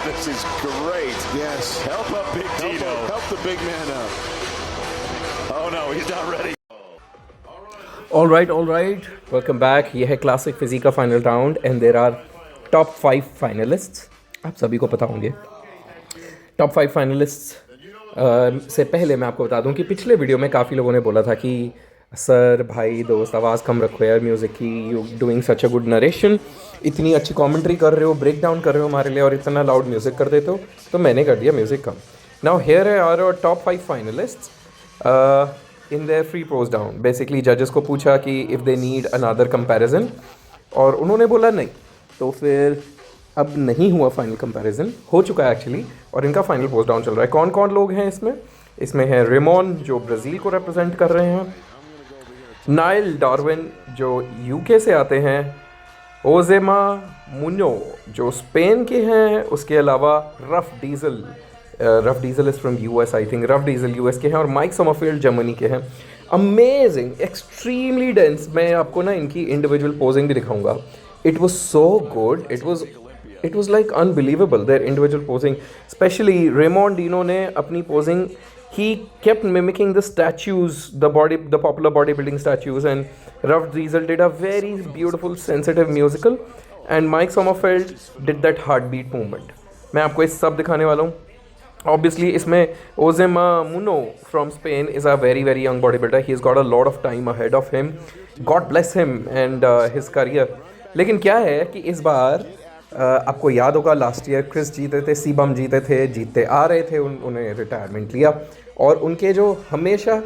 This is great. Yes. Help up Big Dino. Help the big man up. Oh no, he's not ready. All right. Welcome back. ये है classic physique का final round and there are top 5 finalists. आप सभी को पता होंगे. Top 5 finalists से पहले मैं आपको बता दूं कि पिछले वीडियो में काफ़ी लोगों ने बोला था कि सर भाई दोस्त आवाज़ कम रखो यार म्यूज़िक की, you doing such a good narration, इतनी अच्छी कमेंट्री कर रहे हो, ब्रेक डाउन कर रहे हो हमारे लिए और इतना लाउड म्यूज़िक कर देते हो. तो मैंने कर दिया म्यूज़िक कम. Now here are our top 5 finalists in their free poses down. Basically जजेस को पूछा कि if they need another comparison और उन्होंने बोला नहीं. तो फिर अब नहीं हुआ फाइनल कंपैरिजन, हो चुका है एक्चुअली और इनका फाइनल पोस्ट डाउन चल रहा है. कौन कौन लोग हैं इसमें? इसमें है रेमोन जो ब्राज़ील को रिप्रेजेंट कर रहे हैं, नाइल डार्विन जो यूके से आते हैं, ओजेमा मुनो जो स्पेन के हैं, उसके अलावा rough diesel is from US, I think rough diesel US के हैं, और माइक समरफील्ड जर्मनी के हैं. Amazing, extremely dense. मैं आपको ना इनकी इंडिविजुअल पोजिंग भी दिखाऊंगा. It was so good, it was like unbelievable, their individual posing. Especially Raymond Dino ने अपनी posing, he kept mimicking the statues, the popular bodybuilding statues, and Ruff Diesel did a very beautiful sensitive musical, and Mike Sommerfeld did that heartbeat movement. मैं आपको ये सब दिखाने वाला हूँ. Obviously इसमें Ozema Muno from Spain is a very very young bodybuilder. He's got a lot of time ahead of him. God bless him and his career. लेकिन क्या है कि इस बार आपको याद होगा लास्ट ईयर क्रिस जीते थे, सीबम जीते थे, जीतते आ रहे थे, उन्होंने रिटायरमेंट लिया. और उनके जो हमेशा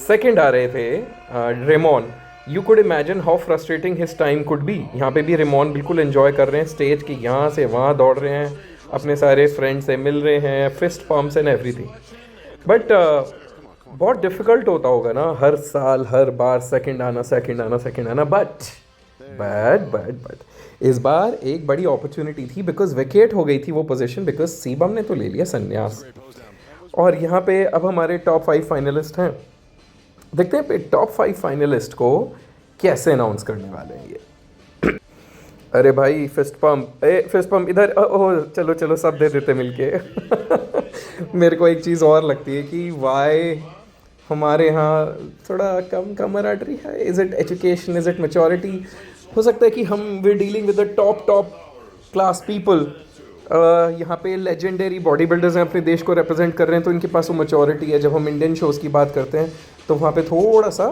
सेकंड आ रहे थे Ramon, you could imagine how frustrating his time could be. यहाँ पे भी रेमोन बिल्कुल एंजॉय कर रहे हैं स्टेज की, यहाँ से वहाँ दौड़ रहे हैं, अपने सारे फ्रेंड्स से मिल रहे हैं, fist pumps and everything. But बहुत डिफ़िकल्ट होता होगा ना हर साल हर बार सेकंड आना. बट इस बार एक बड़ी अपॉर्चुनिटी थी बिकॉज वेकेट हो गई थी वो पोजीशन, बिकॉज सीबम ने तो ले लिया संन्यास. और यहाँ पे अब हमारे टॉप 5 फाइनलिस्ट हैं. देखते हैं टॉप 5 फाइनलिस्ट को कैसे अनाउंस करने वाले हैं ये. अरे भाई फिस्ट पंप इधर. ओह चलो सब दे देते मिलके. मेरे को एक चीज़ और लगती है कि वाई हमारे यहाँ थोड़ा कम camaraderie है. Is it education, is it maturity? हो सकता है कि हम we dealing with the top class people. यहाँ पे लेजेंडरी बॉडी बिल्डर्स हैं, अपने देश को रिप्रेजेंट कर रहे हैं, तो इनके पास वो मैच्योरिटी है. जब हम इंडियन शोज़ की बात करते हैं तो वहाँ पे थोड़ा सा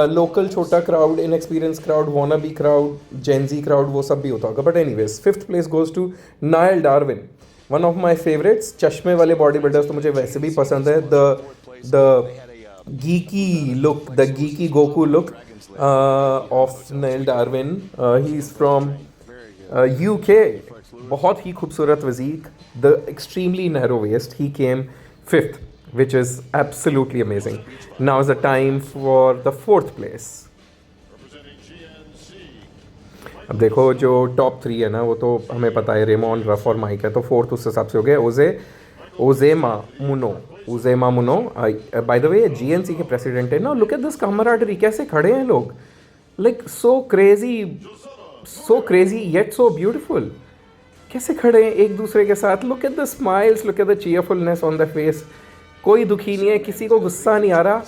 लोकल छोटा crowd, inexperience crowd, wanna be crowd, Gen Z crowd, वो सब भी होता होगा. But anyways 5th place goes to Nile Darwin, one of my favourites. चश्मे वाले बॉडी बिल्डर्स तो मुझे वैसे भी पसंद है. The geeky look, the geeky Goku look of Neil Darwin. He is from UK. बहुत ही खूबसूरत वज़ीक. The extremely narrow waist. He came 5th, which is absolutely amazing. Now is the time for the 4th place. अब देखो जो top 3 है ना वो तो हमें पता है, रेमोन, रफ और माइक है. तो 4th उस हिसाब से हो गए ओजेमा मुनो. बाय द वे जीएनसी के प्रेसिडेंट है ना. लुक एट दिस camaraderie, कैसे खड़े हैं लोग, like so crazy yet so beautiful. कैसे खड़े हैं एक दूसरे के साथ. Look at the smiles, look at the cheerfulness on the face. कोई दुखी नहीं है, किसी को गुस्सा नहीं आ रहा.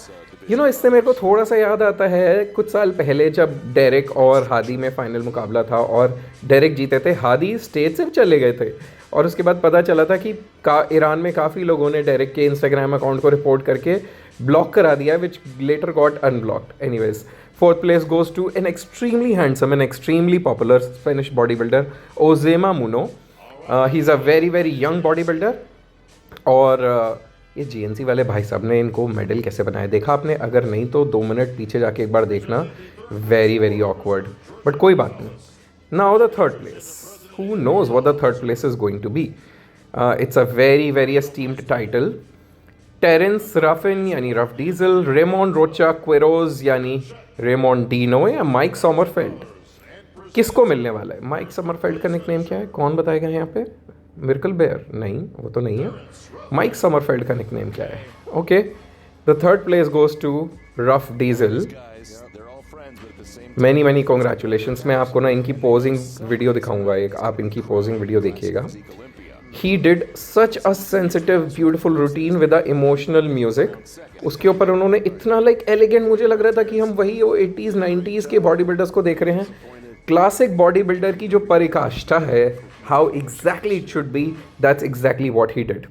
इससे मेरे को थोड़ा सा याद आता है कुछ साल पहले जब डेरेक और हादी में फाइनल मुकाबला था और डेरेक जीते थे. हादी स्टेज से चले गए थे और उसके बाद पता चला था कि ईरान में काफ़ी लोगों ने डेरेक के इंस्टाग्राम अकाउंट को रिपोर्ट करके ब्लॉक करा दिया, which later got unblocked. Anyways 4th place goes to an extremely handsome and extremely popular Spanish body builder Ojema Muno. He is a very very young body builder. और ये GNC वाले भाई साहब ने इनको मेडल कैसे बनाया देखा आपने? अगर नहीं तो 2 मिनट पीछे जाके एक बार देखना. वेरी वेरी ऑकवर्ड, बट कोई बात नहीं. Now the 3rd place. Who knows what the 3rd place is going to be? It's a very very esteemed title. Terence Ruffin यानी rough diesel, Ramon Rochak Queiroz यानी रेमोन डीनो, या mic समरफेल्ड. किसको मिलने वाला है? माइक समरफेल्ड का निकनेम क्या है? कौन बताएगा यहाँ पे? मिर्कल बेयर? नहीं, वो तो नहीं है. माइक समरफेल्ड का निकनेम क्या है? Okay, the 3rd place goes to Ruff Diesel. Many congratulations. मैं आपको ना इनकी पोजिंग वीडियो दिखाऊंगा एक, आप इनकी पोजिंग वीडियो देखिएगा. He did such a sensitive beautiful routine with a emotional music. उसके ऊपर उन्होंने इतना लाइक एलिगेंट, मुझे लग रहा था कि हम वही वो 80s 90s के बॉडी बिल्डर्स को देख रहे हैं. क्लासिक बॉडी बिल्डर की जो परिकाष्ठा है, how exactly it should be, that's exactly what he did.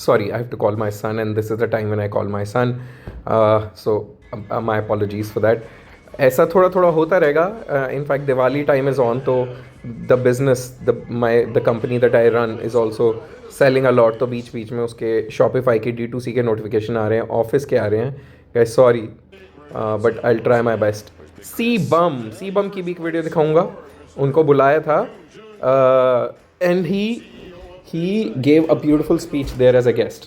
Sorry, I have to call my son, and this is the time when I call my son. So my apologies for that. ऐसा थोड़ा थोड़ा होता रहेगा. In fact, Diwali time is on, तो the business the company that I run is also selling a lot. तो बीच बीच में उसके शॉपिफाई के D2C के नोटिफिकेशन आ रहे हैं, ऑफिस के आ रहे हैं. Guys sorry, but I try my best. C Bum की भी एक वीडियो दिखाऊंगा. उनको बुलाया था, and he gave a beautiful speech there as a guest.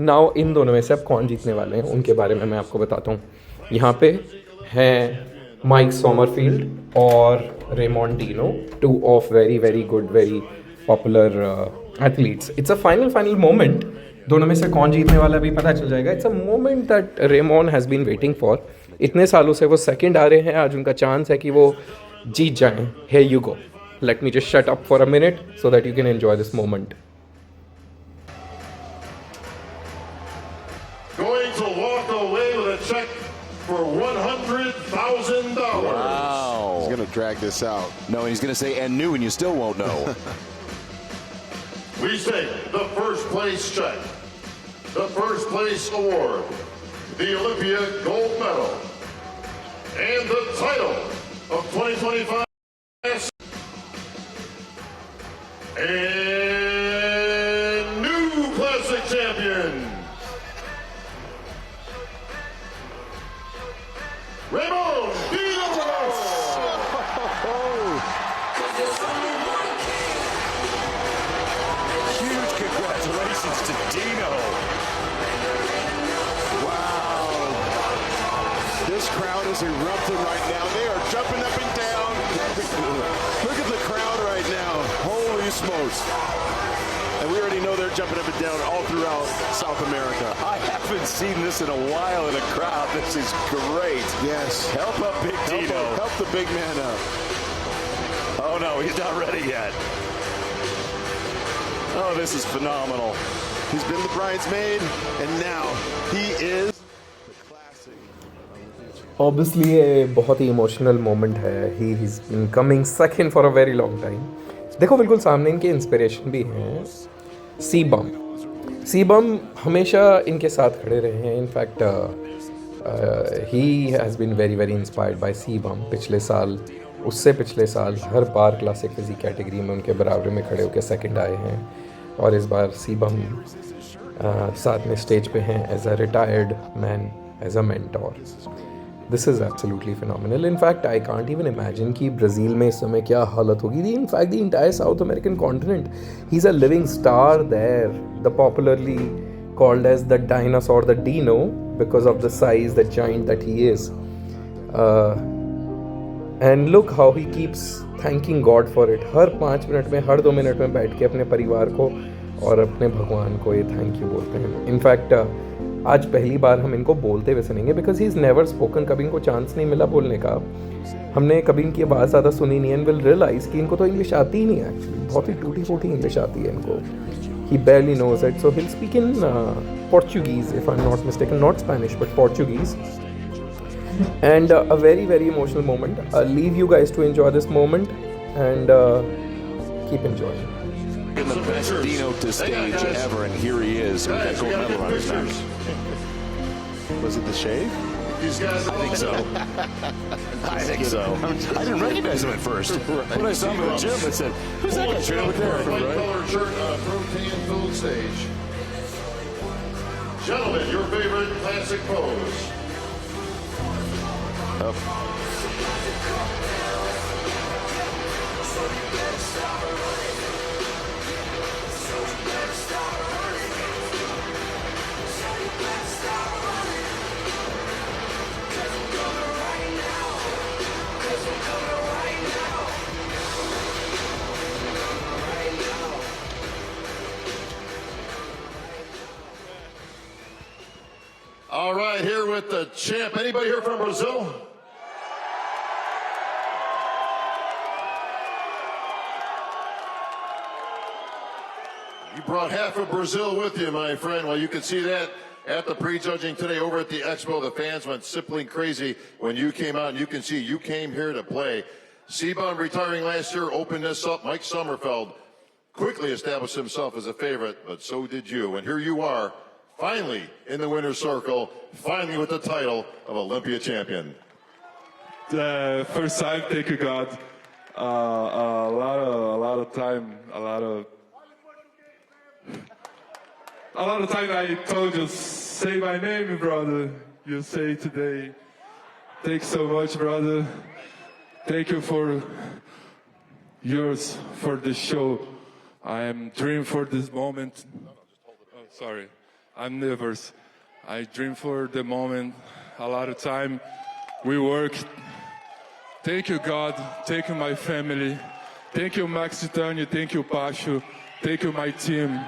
Now इन दोनों में से अब कौन जीतने वाले हैं उनके बारे में मैं आपको बताता हूँ. यहाँ पे हैं माइक सोमरफील्ड और Ramon Dino, two of very very good, very popular athletes. It's a final moment. दोनों में से कौन जीतने वाला भी पता चल जाएगा. It's a moment that Ramon has been waiting for. इतने सालों से वो सेकेंड आ रहे हैं, आज उनका चांस है कि वो जीत जाएं. Here you go. Let me just shut up for a minute so that you can enjoy this moment. Going to walk away with a check for $100,000. Wow. He's going to drag this out. No, he's going to say, and new, and you still won't know. We say the first place check, the first place award, the Olympia gold medal, and the title of 2025. And new classic champion, Raymond Diaz. Huge congratulations to Dino. Wow. This crowd is erupting right now. They are jumping up and down. Look at the crowd right now. Holy smokes. And we already know they're jumping up and down all throughout South America. I haven't seen this in a while in a crowd. This is great. Yes. Help up Big Dino. Help the big man up. Oh, no, he's not ready yet. Oh, this is phenomenal. He's been the bridesmaid, and now he is the classic. Obviously ये बहुत ही emotional moment है. He is been coming second for a very long time. देखो बिल्कुल सामने इनके inspiration भी हैं. सी बम हमेशा इनके साथ खड़े रहे हैं. In fact he has been very very inspired by C Bum. पिछले साल, उससे पिछले साल हर बार क्लासिक फिजिक कैटेगरी में उनके बराबर में खड़े होकर सेकंड आए हैं. और इस बार सी बम साथ में स्टेज पे हैं as a retired man, as a mentor. This is absolutely phenomenal. In fact I can't even imagine कि ब्राज़ील में इस समय क्या हालत होगी. In fact the entire South American continent, he is a living star there. The popularly called as the dinosaur, the dino, because of the size, the giant that he is. And look how he keeps thanking God for it. हर 5 minute में, हर 2 minute में बैठ के अपने परिवार को और अपने भगवान को ये थैंक यू बोलते हैं. इनफैक्ट आज पहली बार हम इनको बोलते हुए सुनेंगे, because he is never spoken. कभी इनको चांस नहीं मिला बोलने का. हमने कभी इनकी आवाज़ ज़्यादा सुनी नहीं. एंड विल रियलाइज़ कि इनको तो इंग्लिश आती ही नहीं है. एक्चुअली बहुत ही टूटी फूटी इंग्लिश आती है इनको. ही barely knows it, so he'll speak in Portuguese, if I'm not mistaken, not Spanish but Portuguese. And a very very emotional moment. I'll leave you guys to enjoy this moment and keep enjoying. In the best Dino to stage ever, and here he is. With that gold medal on his neck. Was it the shave? These guys I think so. I think so. I didn't recognize him at first. When I saw him at the gym, I said, "Who's that guy straight over there?" White Right? collar shirt on a protein-filled stage. Gentlemen, your favorite classic pose. All right, here with the champ. Anybody here from Brazil? brought half of Brazil with you, my friend. Well, you can see that at the prejudging today over at the Expo. The fans went simply crazy when you came out, and you can see you came here to play. CBum retiring last year opened this up. Mike Sommerfeld quickly established himself as a favorite, but so did you. And here you are, finally in the winner's circle, finally with the title of Olympia champion. First time, thank you God. A lot of time I told you, say my name, brother. You say today. Thanks so much, brother. Thank you for yours for the show. I am dreaming for this moment. Oh, sorry, I'm nervous. I dream for the moment. A lot of time we work. Thank you, God. Thank you, my family. Thank you, Max Titânio. Thank you, Pacho. Thank you, my team.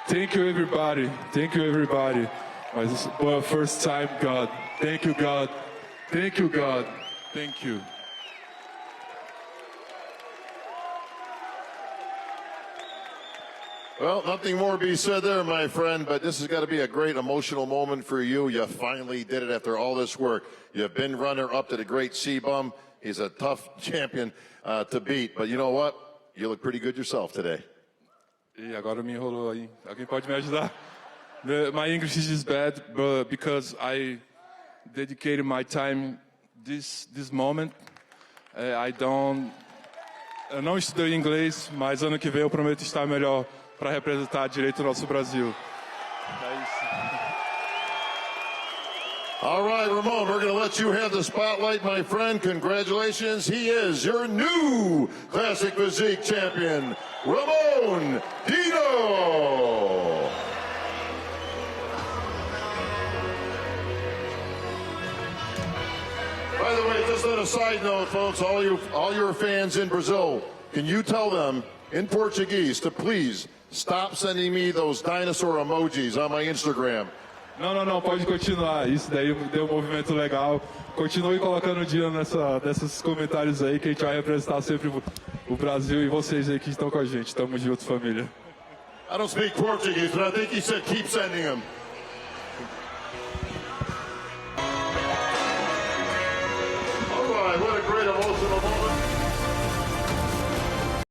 Thank you, everybody. Thank you, everybody. My first time, God. Thank you, God. Thank you, God. Thank you. Well, nothing more to be said there, my friend, but this has got to be a great emotional moment for you. You finally did it after all this work. You've been runner-up to the great CBum. He's a tough champion to beat, but you know what? You look pretty good yourself today. E agora me enrolou aí. Alguém pode me ajudar? My English is bad, but because I dedicated my time this moment, eu não estudei inglês, mas ano que vem eu prometo estar melhor para representar direito o nosso Brasil. É isso. All right, Ramon, we're going to let you have the spotlight, my friend. Congratulations. He is your new Classic Physique champion, Ramon Dino. By the way, just on a side note, folks, all your fans in Brazil, can you tell them in Portuguese to please stop sending me those dinosaur emojis on my Instagram? Não, pode continuar. Isso daí deu um movimento legal. Continue colocando o Dino nesses comentários aí, que a gente vai representar sempre o Brasil e vocês aí que estão com a gente. Tamo junto, família. I don't speak Portuguese, but I think he said keep sending them.